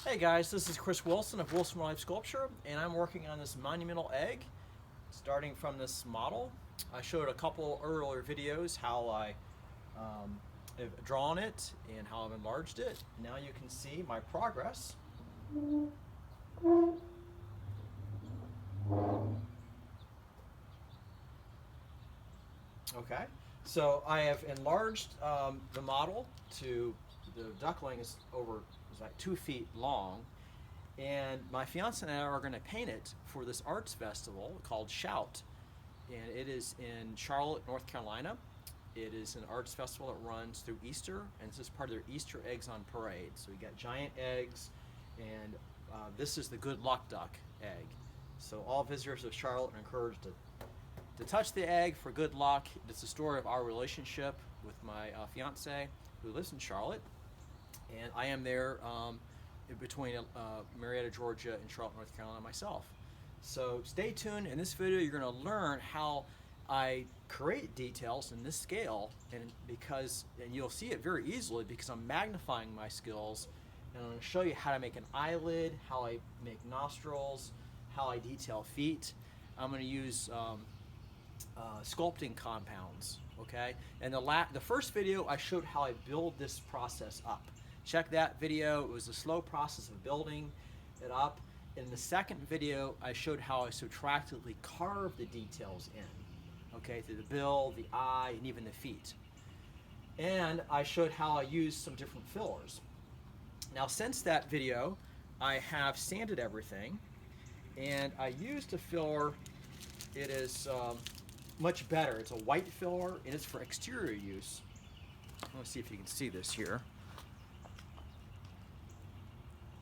Hey guys, this is Chris Wilson of Wilson Life Sculpture, and I'm working on this monumental egg starting from this model. I showed a couple earlier videos how I have drawn it and how I've enlarged it. Now you can see my progress. Okay, so I have enlarged the model to the duckling is like 2 feet long, and my fiance and I are going to paint it for this arts festival called Shout, and it is in Charlotte, North Carolina. It is an arts festival that runs through Easter, and this is part of their Easter Eggs on Parade. So we got giant eggs, and this is the good luck duck egg. So all visitors of Charlotte are encouraged to touch the egg for good luck. It's the story of our relationship with my fiance who lives in Charlotte, and I am there between Marietta, Georgia, and Charlotte, North Carolina myself. So stay tuned. In this video, you're going to learn how I create details in this scale, and you'll see it very easily because I'm magnifying my skills, and I'm going to show you how to make an eyelid, how I make nostrils, how I detail feet. I'm going to use sculpting compounds, okay? And the first video I showed how I build this process up. Check that video. It was a slow process of building it up. In the second video, I showed how I subtractively carve the details in, okay, through the bill, the eye, and even the feet. And I showed how I used some different fillers. Now, since that video, I have sanded everything, and I used a filler. It is much better. It's a white filler, and it's for exterior use. Let's see if you can see this here.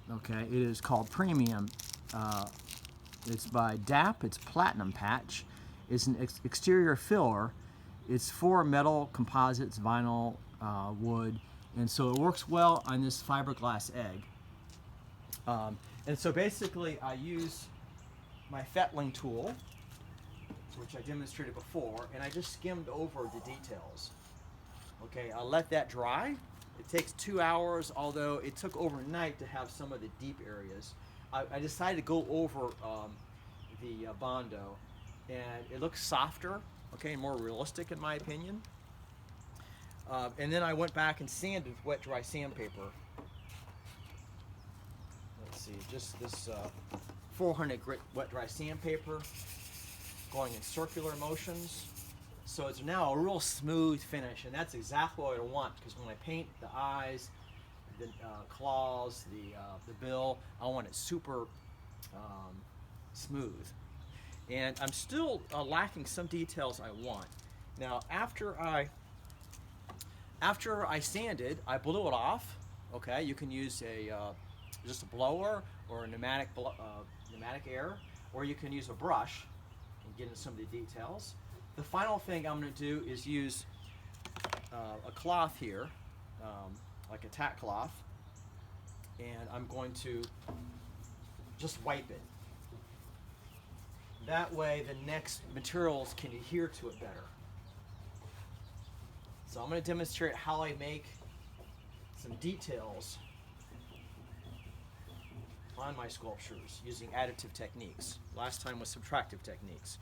Okay, it is called Premium. It's by DAP. It's Platinum Patch. It's an exterior filler. It's for metal, composites, vinyl, wood, and so it works well on this fiberglass egg. And so basically, I use my fettling tool, which I demonstrated before, and I just skimmed over the details. Okay, I'll let that dry. It takes 2 hours, although it took overnight to have some of the deep areas. I decided to go over the Bondo, and it looks softer, okay, more realistic in my opinion. And then I went back and sanded with wet dry sandpaper. Let's see, just this 400 grit wet dry sandpaper, going in circular motions. So it's now a real smooth finish, and that's exactly what I want, because when I paint the eyes, the claws, the bill, I want it super smooth. And I'm still lacking some details I want. Now, after I sanded, I blew it off. Okay, you can use just a blower or a pneumatic air, or you can use a brush and get into some of the details. The final thing I'm going to do is use a cloth here, like a tack cloth, and I'm going to just wipe it. That way the next materials can adhere to it better. So I'm going to demonstrate how I make some details on my sculptures using additive techniques. Last time was subtractive techniques.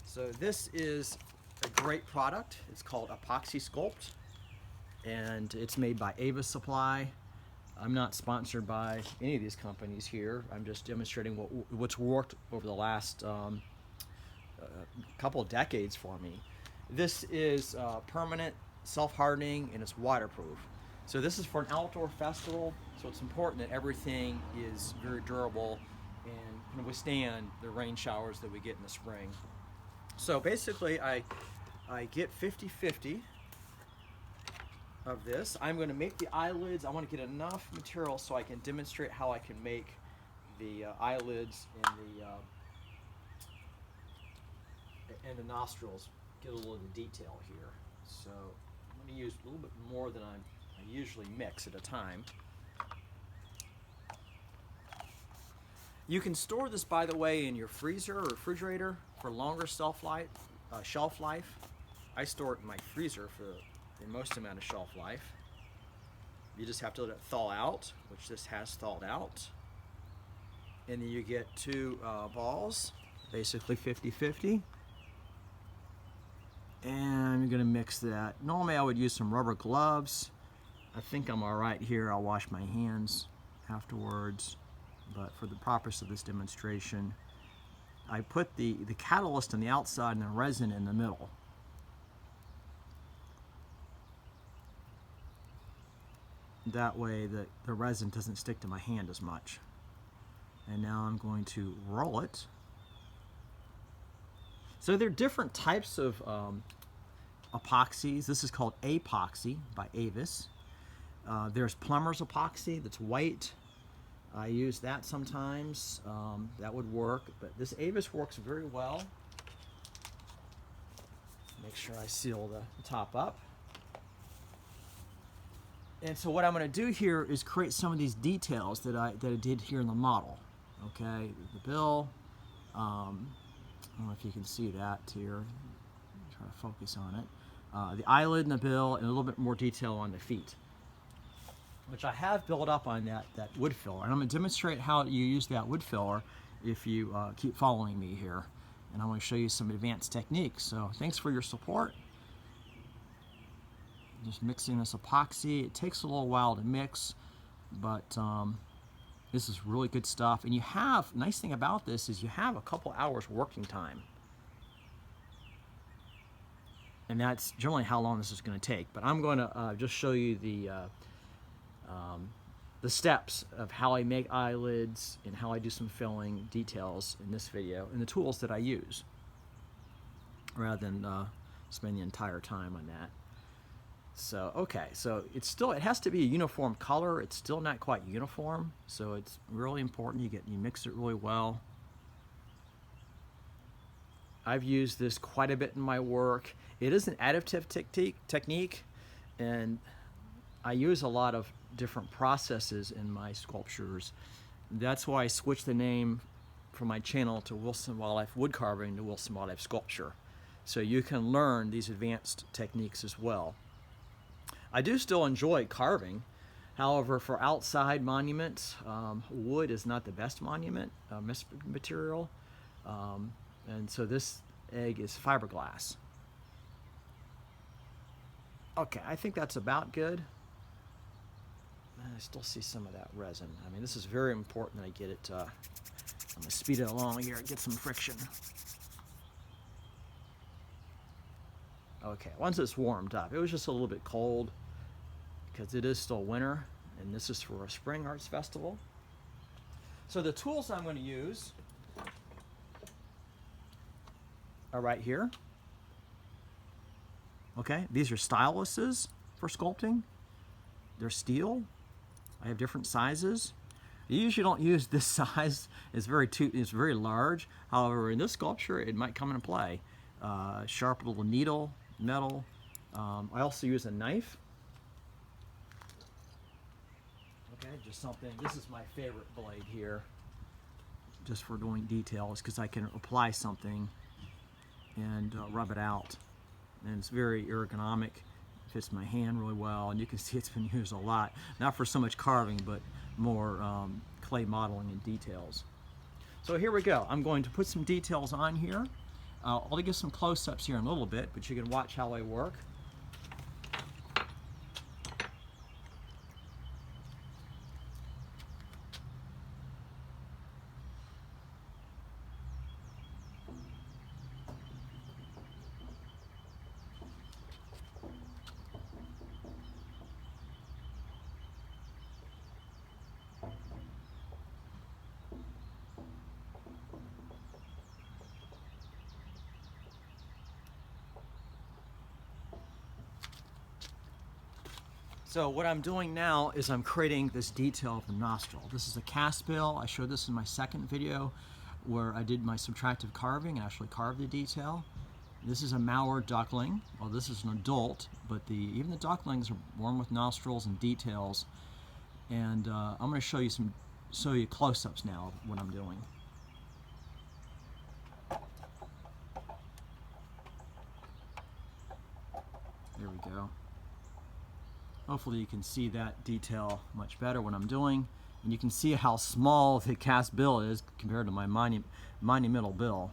So this is a great product. It's called Epoxy Sculpt, and it's made by Ava Supply. I'm not sponsored by any of these companies here. I'm just demonstrating what's worked over the last couple of decades for me. This is permanent, self-hardening, and it's waterproof. So this is for an outdoor festival, so it's important that everything is very durable and can withstand the rain showers that we get in the spring. So basically, I get 50-50 of this. I'm going to make the eyelids. I want to get enough material so I can demonstrate how I can make the eyelids and the nostrils. Get a little of the detail here. So I'm going to use a little bit more than I usually mix at a time. You can store this, by the way, in your freezer or refrigerator for longer shelf life. I store it in my freezer for the most amount of shelf life. You just have to let it thaw out, which this has thawed out. And then you get two balls, basically 50-50. And you're gonna mix that. Normally I would use some rubber gloves. I think I'm all right here. I'll wash my hands afterwards. But for the purpose of this demonstration, I put the catalyst on the outside and the resin in the middle. That way the resin doesn't stick to my hand as much. And now I'm going to roll it. So there are different types of epoxies. This is called epoxy by Avis. There's plumber's epoxy that's white. I use that sometimes. That would work, but this Avis works very well. Make sure I seal the top up. And so what I'm going to do here is create some of these details that I did here in the model. Okay, the bill. I don't know if you can see that here. Try to focus on it. The eyelid and the bill, and a little bit more detail on the feet, which I have built up on that wood filler. And I'm going to demonstrate how you use that wood filler if you keep following me here. And I'm going to show you some advanced techniques. So thanks for your support. Just mixing this epoxy. It takes a little while to mix, but this is really good stuff. And you have, nice thing about this is you have a couple hours working time. And that's generally how long this is going to take. But I'm going to just show you the steps of how I make eyelids and how I do some filling details in this video and the tools that I use, rather than spend the entire time on that. So okay, so it has to be a uniform color. It's still not quite uniform, so it's really important you mix it really well. I've used this quite a bit in my work. It is an additive technique, and I use a lot of different processes in my sculptures. That's why I switched the name from my channel to Wilson Wildlife Wood Carving to Wilson Wildlife Sculpture, so you can learn these advanced techniques as well. I do still enjoy carving. However, for outside monuments, wood is not the best monument material. And so this egg is fiberglass. Okay, I think that's about good. I still see some of that resin. I mean, this is very important that I get it. I'm going to speed it along here and get some friction. Okay, once it's warmed up, it was just a little bit cold because it is still winter, and this is for a spring arts festival. So the tools I'm going to use are right here. Okay, these are styluses for sculpting. They're steel. I have different sizes. You usually don't use this size. It's very large. However, in this sculpture, it might come into play. Sharp little needle, metal. I also use a knife. Okay, just something. This is my favorite blade here, just for doing details, because I can apply something and rub it out. And it's very ergonomic. Fits my hand really well, and you can see it's been used a lot, not for so much carving, but more clay modeling and details. So here we go. I'm going to put some details on here. I'll give some close-ups here in a little bit, but you can watch how I work. So what I'm doing now is I'm creating this detail of the nostril. This is a cast bill. I showed this in my second video where I did my subtractive carving and actually carved the detail. This is a Mauer duckling. Well, this is an adult, but even the ducklings are born with nostrils and details. And I'm going to show you close-ups now of what I'm doing. There we go. Hopefully you can see that detail much better what I'm doing, and you can see how small the cast bill is compared to my monumental bill.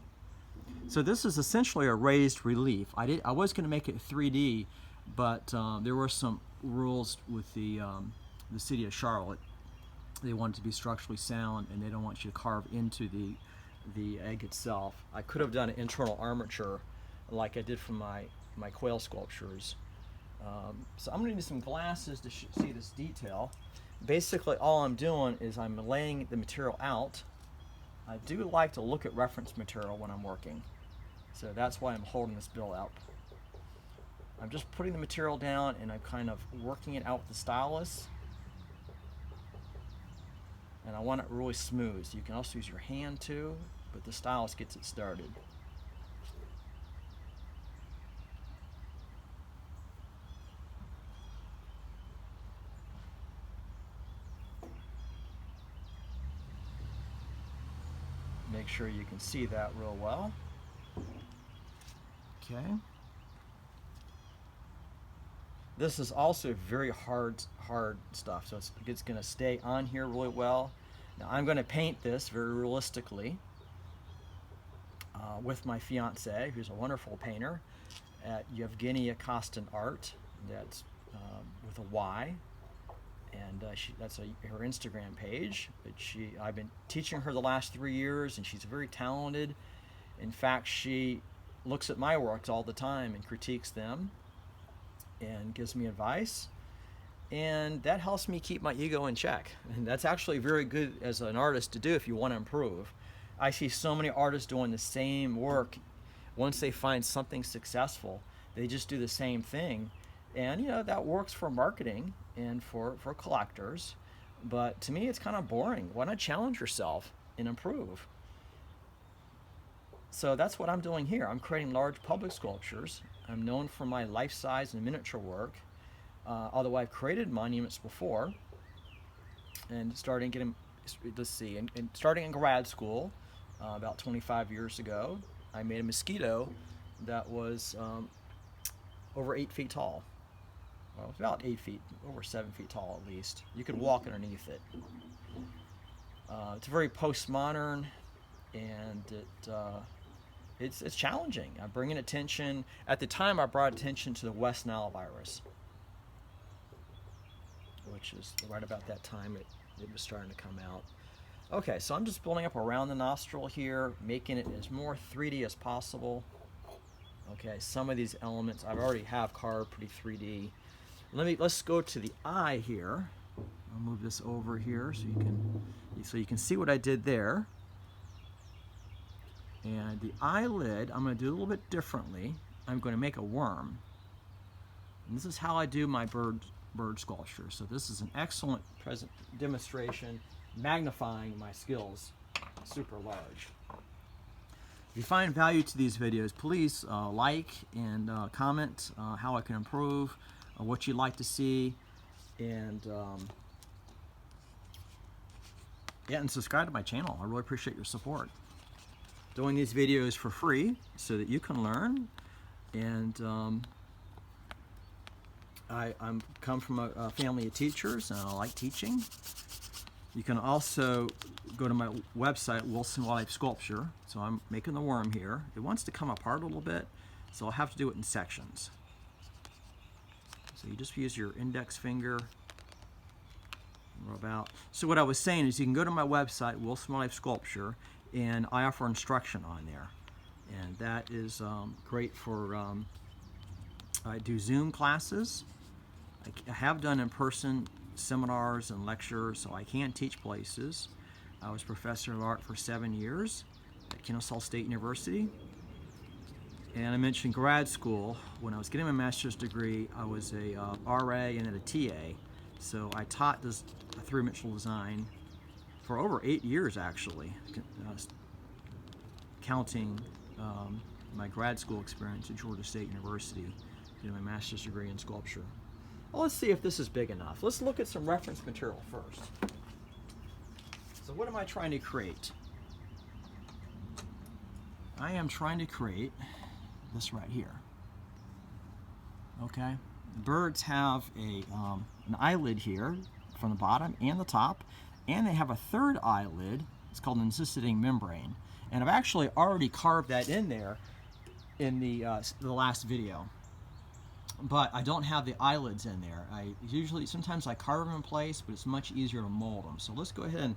So this is essentially a raised relief. I was going to make it 3D, but there were some rules with the city of Charlotte. They want it to be structurally sound, and they don't want you to carve into the egg itself. I could have done an internal armature like I did for my quail sculptures. So I'm going to need some glasses to see this detail. Basically all I'm doing is I'm laying the material out. I do like to look at reference material when I'm working, so that's why I'm holding this bill out. I'm just putting the material down and I'm kind of working it out with the stylus. And I want it really smooth. So you can also use your hand too, but the stylus gets it started. Make sure you can see that real well. Okay. This is also very hard stuff, so it's going to stay on here really well. Now I'm going to paint this very realistically with my fiance, who's a wonderful painter at Yevgenia Kostin Art. That's with a Y, and that's her Instagram page. But I've been teaching her the last 3 years, and she's very talented. In fact, she looks at my works all the time and critiques them and gives me advice, and that helps me keep my ego in check. And that's actually very good as an artist to do if you want to improve. I see so many artists doing the same work. Once they find something successful, they just do the same thing, and that works for marketing and for collectors, but to me it's kind of boring. Why not challenge yourself and improve? So that's what I'm doing here. I'm creating large public sculptures. I'm known for my life-size and miniature work, although I've created monuments before. And starting in grad school about 25 years ago, I made a mosquito that was over 8 feet tall. Well, it was about 8 feet, over 7 feet tall at least. You could walk underneath it. It's very postmodern, and it's challenging. I'm bringing attention. At the time, I brought attention to the West Nile virus, which is right about that time it was starting to come out. Okay, so I'm just building up around the nostril here, making it as more 3D as possible. Okay, some of these elements I already have carved pretty 3D. Let's go to the eye here. I'll move this over here so you can see what I did there. And the eyelid, I'm going to do a little bit differently. I'm going to make a worm. And this is how I do my bird sculpture. So this is an excellent demonstration, magnifying my skills super large. If you find value to these videos, please like and comment how I can improve, what you'd like to see, and and subscribe to my channel. I really appreciate your support. Doing these videos for free so that you can learn, and I'm come from a family of teachers, and I like teaching. You can also go to my website, Wilson Wildlife Sculpture. So I'm making the worm here. It wants to come apart a little bit, so I'll have to do it in sections. So you just use your index finger. So what I was saying is you can go to my website, Wilson Wildlife Sculpture, and I offer instruction on there. And that is great for, I do Zoom classes. I have done in-person seminars and lectures, so I can teach places. I was professor of art for 7 years at Kennesaw State University. And I mentioned grad school. When I was getting my master's degree, I was a RA and then a TA. So I taught this three-dimensional design for over 8 years, actually, counting my grad school experience at Georgia State University, getting my master's degree in sculpture. Well, let's see if this is big enough. Let's look at some reference material first. So what am I trying to create? I am trying to create this right here. Okay? The birds have an eyelid here from the bottom and the top, and they have a third eyelid. It's called an encysting membrane, and I've actually already carved that in there in the last video. But I don't have the eyelids in there. Sometimes I carve them in place, but it's much easier to mold them. So let's go ahead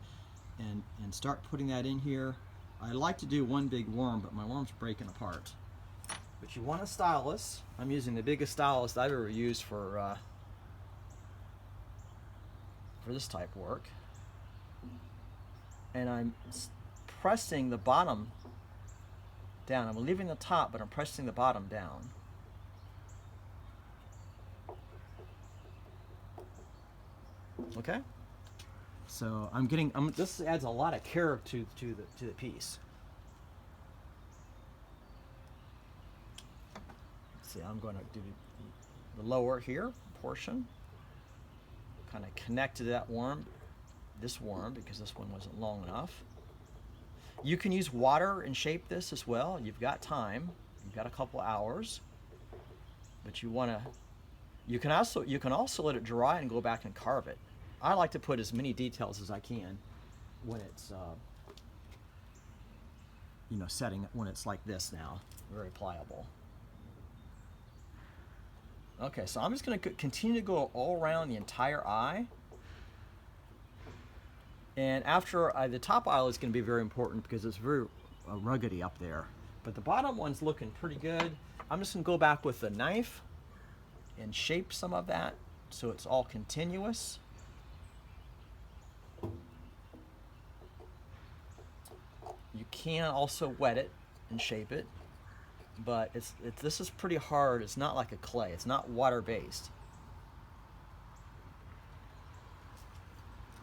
and start putting that in here. I like to do one big worm, but my worm's breaking apart. But you want a stylus. I'm using the biggest stylus I've ever used for this type work. And I'm pressing the bottom down. I'm leaving the top, but I'm pressing the bottom down. Okay, so this adds a lot of character to the piece. Let's see, I'm going to do the lower here portion, kind of connect to that worm, this worm, because this one wasn't long enough. You can use water and shape this as well. You've got time. You've got a couple hours, but you can also let it dry and go back and carve it. I like to put as many details as I can when it's when it's like this now, very pliable. Okay, so I'm just going to continue to go all around the entire eye. And after the top eyelid is going to be very important because it's very ruggedy up there. But the bottom one's looking pretty good. I'm just going to go back with the knife and shape some of that so it's all continuous. You can also wet it and shape it, but this is pretty hard. It's not like a clay. It's not water-based.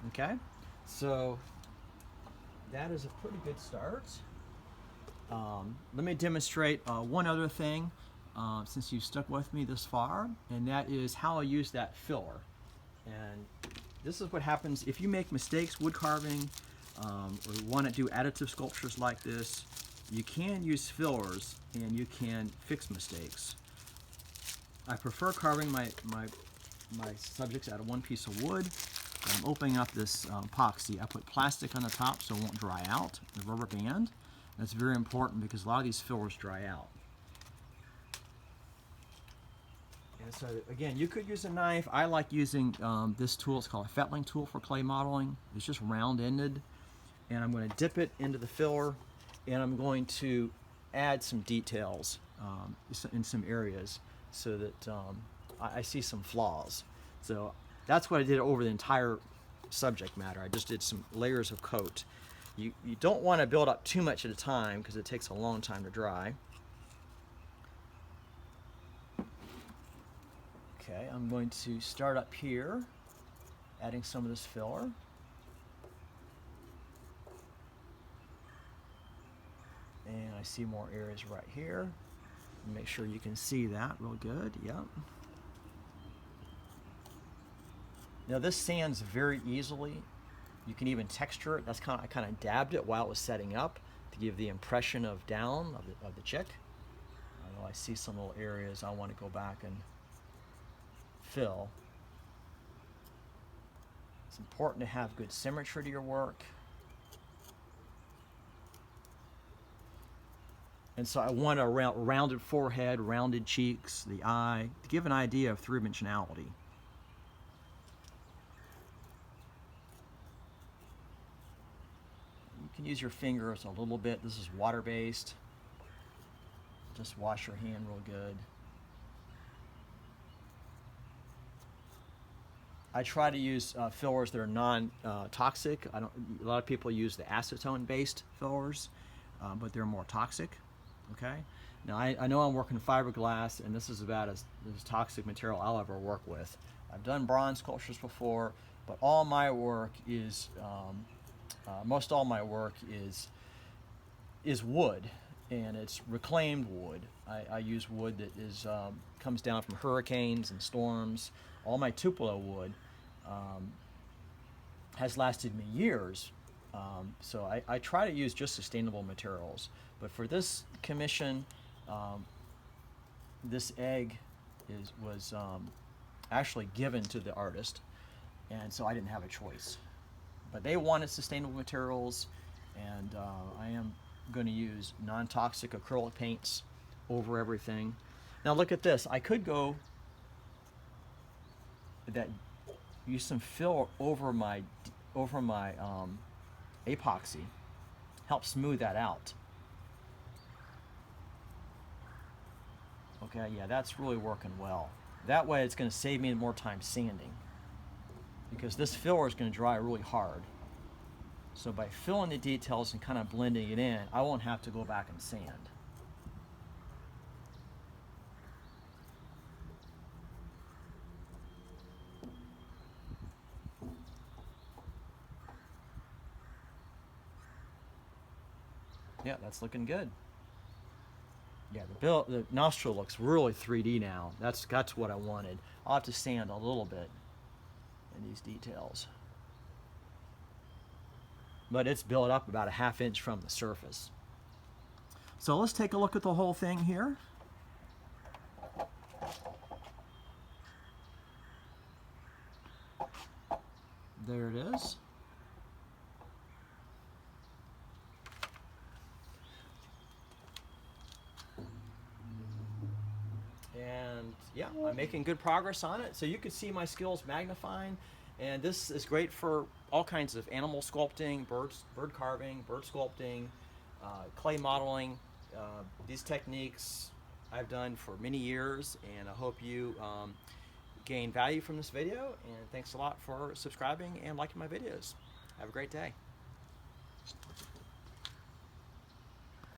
Okay, so that is a pretty good start. Let me demonstrate one other thing since you've stuck with me this far, and that is how I use that filler. And this is what happens if you make mistakes wood carving, or want to do additive sculptures like this. You can use fillers and you can fix mistakes. I prefer carving my subjects out of one piece of wood. I'm opening up this epoxy. I put plastic on the top so it won't dry out, the rubber band. That's very important because a lot of these fillers dry out. And so again, you could use a knife. I like using this tool. It's called a fettling tool for clay modeling. It's just round-ended. And I'm going to dip it into the filler, and I'm going to add some details in some areas so that I see some flaws. So that's what I did over the entire subject matter. I just did some layers of coat. You don't want to build up too much at a time because it takes a long time to dry. Okay, I'm going to start up here, adding some of this filler. And I see more areas right here. Make sure you can see that real good. Yep. Now this sands very easily. You can even texture it. I kind of dabbed it while it was setting up to give the impression of down of the chick. I know I see some little areas I want to go back and fill. It's important to have good symmetry to your work. And so I want a rounded forehead, rounded cheeks, the eye, to give an idea of three-dimensionality. You can use your fingers a little bit. This is water-based. Just wash your hand real good. I try to use fillers that are non-toxic. A lot of people use the acetone-based fillers, but they're more toxic. Okay. Now I know I'm working fiberglass, and this is about as toxic material I'll ever work with. I've done bronze sculptures before, but all my work is most all my work is wood, and it's reclaimed wood. I use wood that comes down from hurricanes and storms. All my Tupelo wood has lasted me years. So I try to use just sustainable materials. But for this commission, this egg was actually given to the artist, and so I didn't have a choice. But they wanted sustainable materials, and I am going to use non-toxic acrylic paints over everything. Now look at this. I could go use some fill over my epoxy, help smooth that out. Okay, yeah, that's really working well. That way it's going to save me more time sanding, because this filler is going to dry really hard. So by filling the details and kind of blending it in, I won't have to go back and sand. Yeah, that's looking good. Yeah, the nostril looks really 3D now. That's what I wanted. I'll have to sand a little bit in these details. But it's built up about a ½ inch from the surface. So let's take a look at the whole thing here. There it is. And yeah, I'm making good progress on it. So you can see my skills magnifying. And this is great for all kinds of animal sculpting, bird carving, bird sculpting, clay modeling. These techniques I've done for many years, and I hope you gain value from this video. And thanks a lot for subscribing and liking my videos. Have a great day.